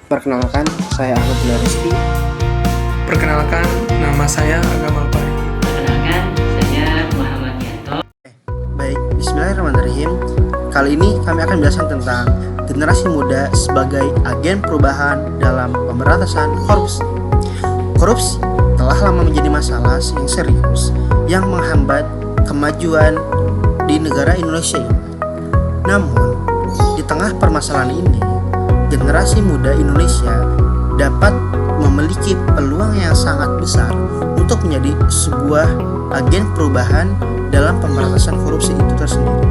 Perkenalkan, saya Ahmad Bila Rizky. Perkenalkan, nama saya Agam Alpari. Perkenalkan, saya Muhammad Yanto. Baik, bismillahirrahmanirrahim. Kali ini kami akan menjelaskan tentang generasi muda sebagai agen perubahan dalam pemberantasan korupsi. Korupsi telah lama menjadi masalah yang serius yang menghambat kemajuan di negara Indonesia ini. Namun, di tengah permasalahan ini, generasi muda Indonesia dapat memiliki peluang yang sangat besar untuk menjadi sebuah agen perubahan dalam pemberantasan korupsi itu tersendiri.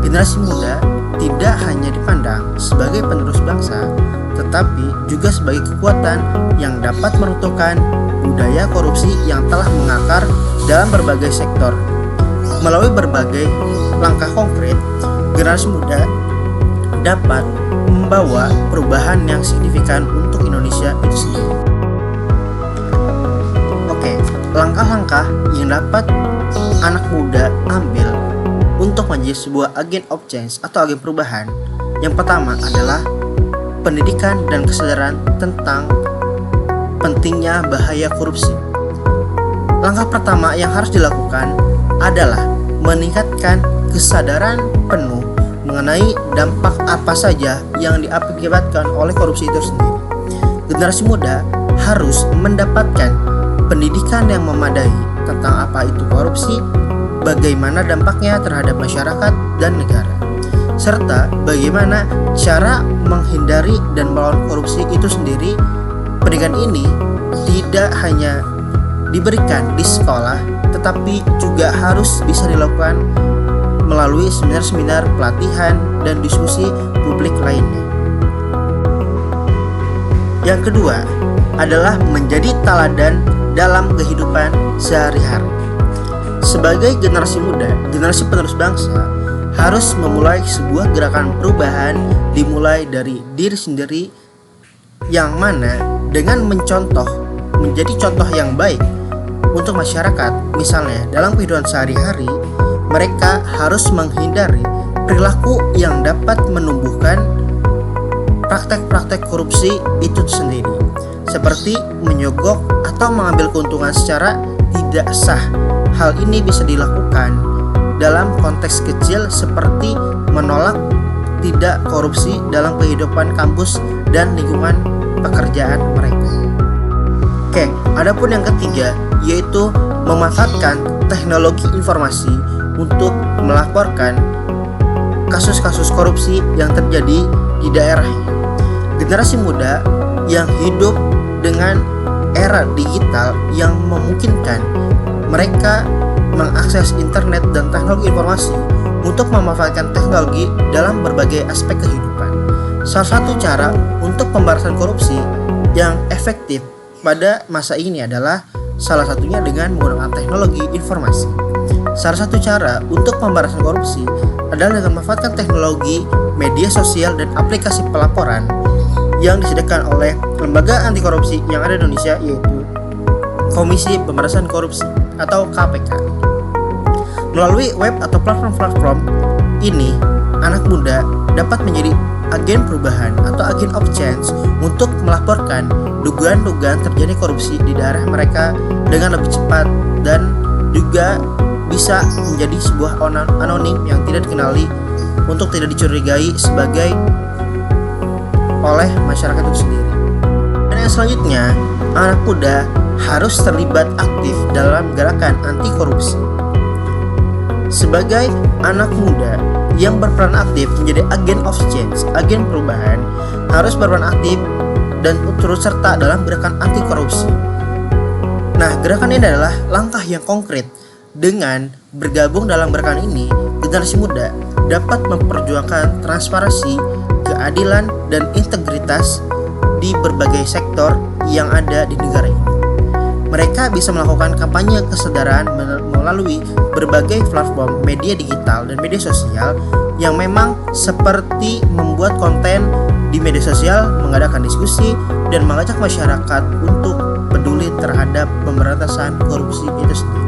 Generasi muda tidak hanya dipandang sebagai penerus bangsa, tetapi juga sebagai kekuatan yang dapat meruntuhkan budaya korupsi yang telah mengakar dalam berbagai sektor. Melalui berbagai langkah konkret, generasi muda dapat membawa perubahan yang signifikan untuk Indonesia itu sendiri. Oke, langkah-langkah yang dapat anak muda ambil untuk menjadi sebuah agen of change atau agen perubahan. Yang pertama adalah pendidikan dan kesadaran tentang pentingnya bahaya korupsi. Langkah pertama yang harus dilakukan adalah meningkatkan kesadaran penuh mengenai dampak apa saja yang diakibatkan oleh korupsi itu sendiri. Generasi muda harus mendapatkan pendidikan yang memadai tentang apa itu korupsi, bagaimana dampaknya terhadap masyarakat dan negara, serta bagaimana cara menghindari dan melawan korupsi itu sendiri. Pendidikan ini tidak hanya diberikan di sekolah, tetapi juga harus bisa dilakukan melalui seminar-seminar pelatihan dan diskusi publik lainnya. Yang kedua adalah menjadi teladan dalam kehidupan sehari-hari. Sebagai generasi muda, generasi penerus bangsa harus memulai sebuah gerakan perubahan dimulai dari diri sendiri, yang mana dengan menjadi contoh yang baik untuk masyarakat. Misalnya dalam kehidupan sehari-hari, mereka harus menghindari perilaku yang dapat menumbuhkan praktek-praktek korupsi itu sendiri, seperti menyogok atau mengambil keuntungan secara tidak sah. Hal ini bisa dilakukan dalam konteks kecil seperti menolak tidak korupsi dalam kehidupan kampus dan lingkungan pekerjaan mereka. Oke, adapun yang ketiga yaitu memanfaatkan teknologi informasi untuk melaporkan kasus-kasus korupsi yang terjadi di daerahnya. Generasi muda yang hidup dengan era digital yang memungkinkan mereka mengakses internet dan teknologi informasi untuk memanfaatkan teknologi dalam berbagai aspek kehidupan. Salah satu cara untuk pemberantasan korupsi yang efektif pada masa ini adalah salah satunya dengan menggunakan teknologi informasi. Salah satu cara untuk pemberantasan korupsi adalah dengan memanfaatkan teknologi media sosial dan aplikasi pelaporan yang disediakan oleh lembaga anti korupsi yang ada di Indonesia, yaitu Komisi Pemberantasan Korupsi atau KPK. Melalui web atau platform-platform ini, anak muda dapat menjadi agen perubahan atau agen of change untuk melaporkan dugaan-dugaan terjadi korupsi di daerah mereka dengan lebih cepat dan juga bisa menjadi sebuah anonim yang tidak dikenali untuk tidak dicurigai sebagai oleh masyarakat itu sendiri. Dan yang selanjutnya, anak muda harus terlibat aktif dalam gerakan anti korupsi. Sebagai anak muda yang berperan aktif menjadi agen of change, agen perubahan, harus berperan aktif dan turut serta dalam gerakan anti korupsi. Nah, gerakan ini adalah langkah yang konkret. Dengan bergabung dalam gerakan ini, generasi muda dapat memperjuangkan transparansi, keadilan, dan integritas di berbagai sektor yang ada di negara ini. Mereka bisa melakukan kampanye kesadaran melalui berbagai platform media digital dan media sosial yang memang seperti membuat konten di media sosial, mengadakan diskusi, dan mengajak masyarakat untuk peduli terhadap pemberantasan korupsi itu sendiri.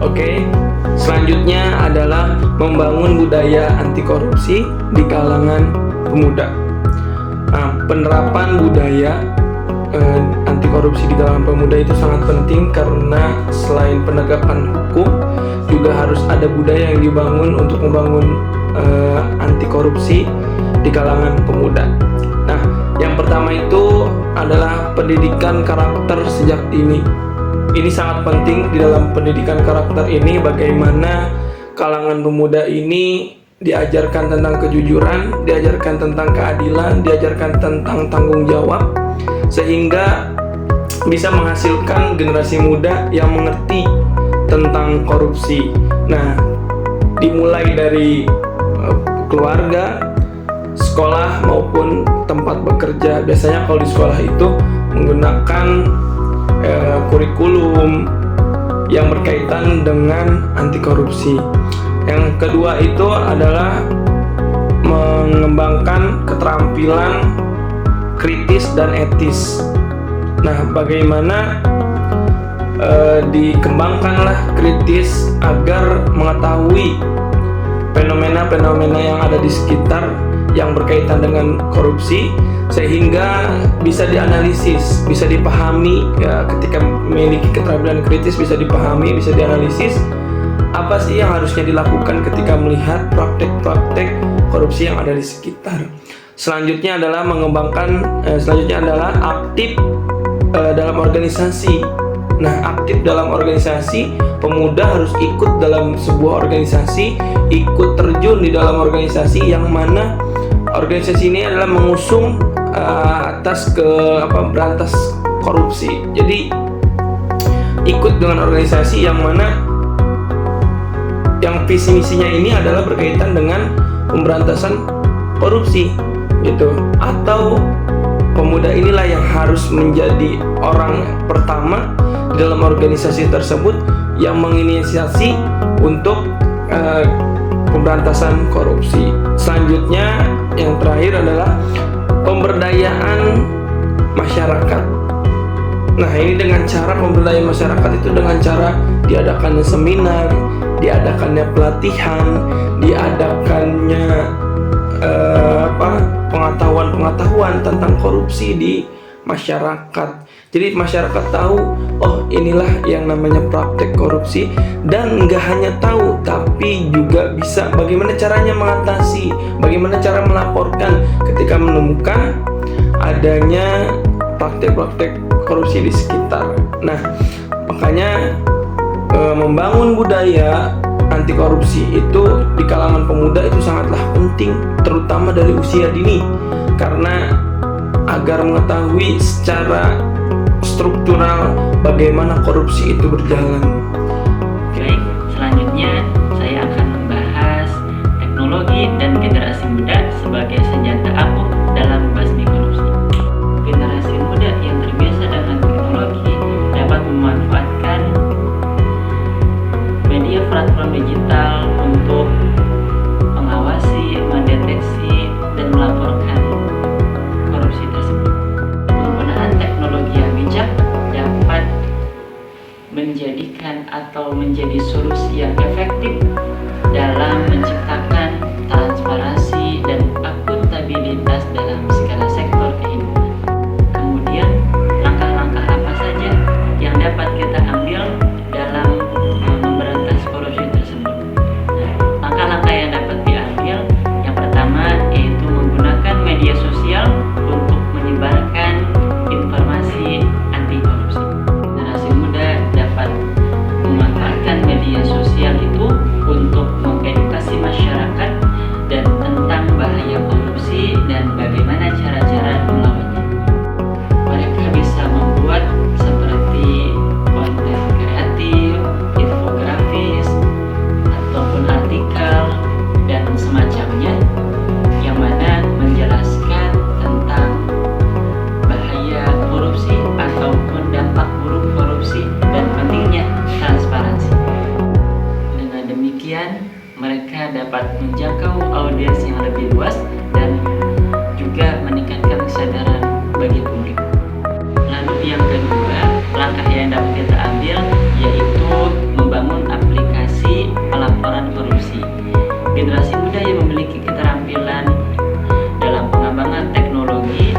Oke, selanjutnya adalah membangun budaya anti korupsi di kalangan pemuda. Penerapan budaya anti korupsi di kalangan pemuda itu sangat penting, karena selain penegakan hukum juga harus ada budaya yang dibangun untuk membangun anti korupsi di kalangan pemuda. Nah, yang pertama itu adalah pendidikan karakter sejak dini. Ini sangat penting. Di dalam pendidikan karakter ini, bagaimana kalangan pemuda ini diajarkan tentang kejujuran, diajarkan tentang keadilan, diajarkan tentang tanggung jawab, sehingga bisa menghasilkan generasi muda yang mengerti tentang korupsi. Nah, dimulai dari keluarga, sekolah maupun tempat bekerja. Biasanya kalau di sekolah itu menggunakan kurikulum yang berkaitan dengan anti korupsi. Yang kedua itu adalah mengembangkan keterampilan kritis dan etis. Nah, bagaimana dikembangkanlah kritis agar mengetahui fenomena-fenomena yang ada di sekitar yang berkaitan dengan korupsi, sehingga bisa dianalisis, bisa dipahami ya. Ketika memiliki keterampilan kritis, bisa dipahami, bisa dianalisis apa sih yang harusnya dilakukan ketika melihat praktek-praktek korupsi yang ada di sekitar. Selanjutnya adalah aktif dalam organisasi. Nah, aktif dalam organisasi, pemuda harus ikut dalam sebuah organisasi, ikut terjun di dalam organisasi yang mana organisasi ini adalah mengusung berantas korupsi. Jadi ikut dengan organisasi yang mana yang visi misinya ini adalah berkaitan dengan pemberantasan korupsi gitu. Atau pemuda inilah yang harus menjadi orang pertama di dalam organisasi tersebut yang menginisiasi untuk pemberantasan korupsi. Selanjutnya, yang terakhir adalah pemberdayaan masyarakat. Nah, ini dengan cara pemberdayaan masyarakat itu dengan cara diadakannya seminar, diadakannya pelatihan, diadakannya pengetahuan tentang korupsi di masyarakat. Jadi masyarakat tahu, oh inilah yang namanya praktek korupsi, dan nggak hanya tahu, tapi juga bisa bagaimana caranya mengatasi, bagaimana cara melaporkan ketika menemukan adanya praktek-praktek korupsi di sekitar. Nah, makanya membangun budaya anti korupsi itu di kalangan pemuda itu sangatlah penting, terutama dari usia dini, karena agar mengetahui secara struktural bagaimana korupsi itu berjalan. Baik, selanjutnya saya akan membahas teknologi dan generasi muda sebagai senjata ampuh dalam membasmi korupsi. Generasi muda yang terbiasa dengan teknologi dapat memanfaatkan media platform digital untuk mengawasi, mendeteksi, dan melaporkan korupsi tersebut. Penggunaan teknologi yang bijak dapat menjadikan atau menjadi solusi yang efektif dalam menciptakan transparansi dan akuntabilitas dalam segala sektor kehidupan. Kemudian, langkah-langkah apa saja yang dapat kita ambil dalam memberantas korupsi tersebut? Nah, langkah-langkah yang dapat diambil, yang pertama yaitu menggunakan media sosial untuk menyebarkan informasi anti korupsi. Generasi muda dapat memanfaatkan media sosial itu untuk mengedukasi masyarakat dan tentang bahaya korupsi dan bagaimana cara-cara melawannya. Mereka bisa membuat seperti konten kreatif, infografis, ataupun artikel dan semacamnya, yang mana menjelaskan tentang bahaya korupsi ataupun dampak buruk korupsi dan pentingnya transparansi. Dengan demikian, mereka dapat menjangkau audiens yang lebih luas dan juga meningkatkan kesadaran bagi publik. Lalu yang kedua, langkah yang dapat kita ambil yaitu membangun aplikasi pelaporan korupsi. Generasi muda yang memiliki keterampilan dalam pengembangan teknologi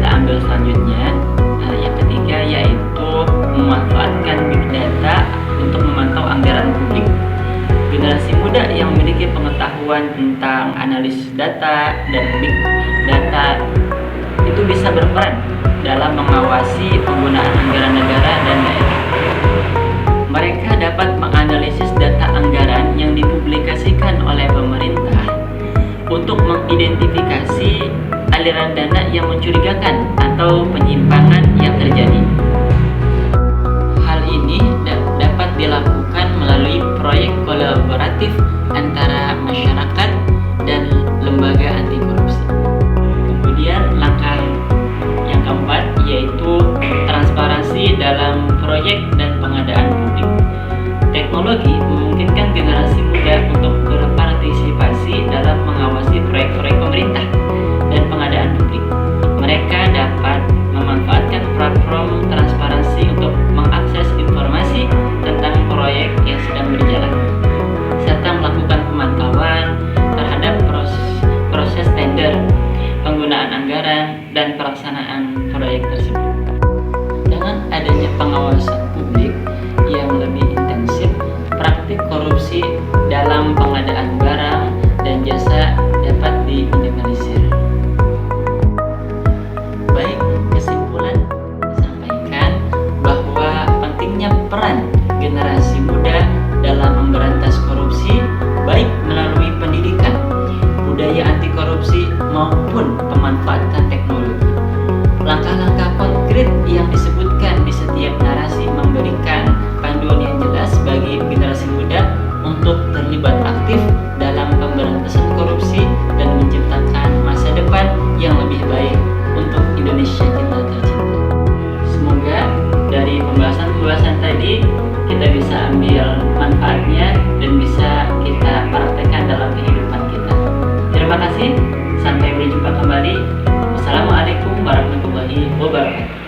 kita ambil selanjutnya, yang ketiga yaitu memanfaatkan big data untuk memantau anggaran publik. Generasi muda yang memiliki pengetahuan tentang analisis data dan big data itu bisa berperan dalam mengawasi penggunaan anggaran negara dan daerah. Mereka dapat menganalisis data anggaran yang dipublikasikan oleh pemerintah untuk mengidentifikasi aliran dana yang mencurigakan atau penyimpangan yang terjadi. Hal ini dapat dilakukan melalui proyek kolaboratif antara masyarakat dan lembaga anti korupsi. Kemudian langkah yang keempat yaitu transparansi dalam proyek dan pengadaan publik. Teknologi memungkinkan generasi muda untuk berpartisipasi dalam mengawasi proyek-proyek pemerintah dan pengadaan publik. Mereka dapat memanfaatkan platform transparansi untuk mengakses informasi tentang proyek yang sedang berjalan, serta melakukan pemantauan terhadap proses tender, penggunaan anggaran, dan pelaksanaan proyek tersebut. Dengan adanya pengawasan publik yang lebih intensif, praktik korupsi dalam pengadaan barang dan jasa dapat diminimalisir. Baik, kesimpulan disampaikan bahwa pentingnya peran generasi muda dalam memberantas korupsi, baik melalui pendidikan, budaya anti korupsi maupun pemanfaatan teknologi. Langkah-langkah konkret yang disebutkan di setiap narasi memberikan panduan yang jelas bagi generasi muda untuk terlibat aktif dalam pemberantasan korupsi dan menciptakan masa depan yang lebih baik untuk Indonesia kita tercinta. Semoga dari pembahasan tadi kita bisa ambil manfaatnya dan bisa kita praktekkan dalam kehidupan kita. Terima kasih, sampai berjumpa kembali. Wassalamualaikum warahmatullahi wabarakatuh.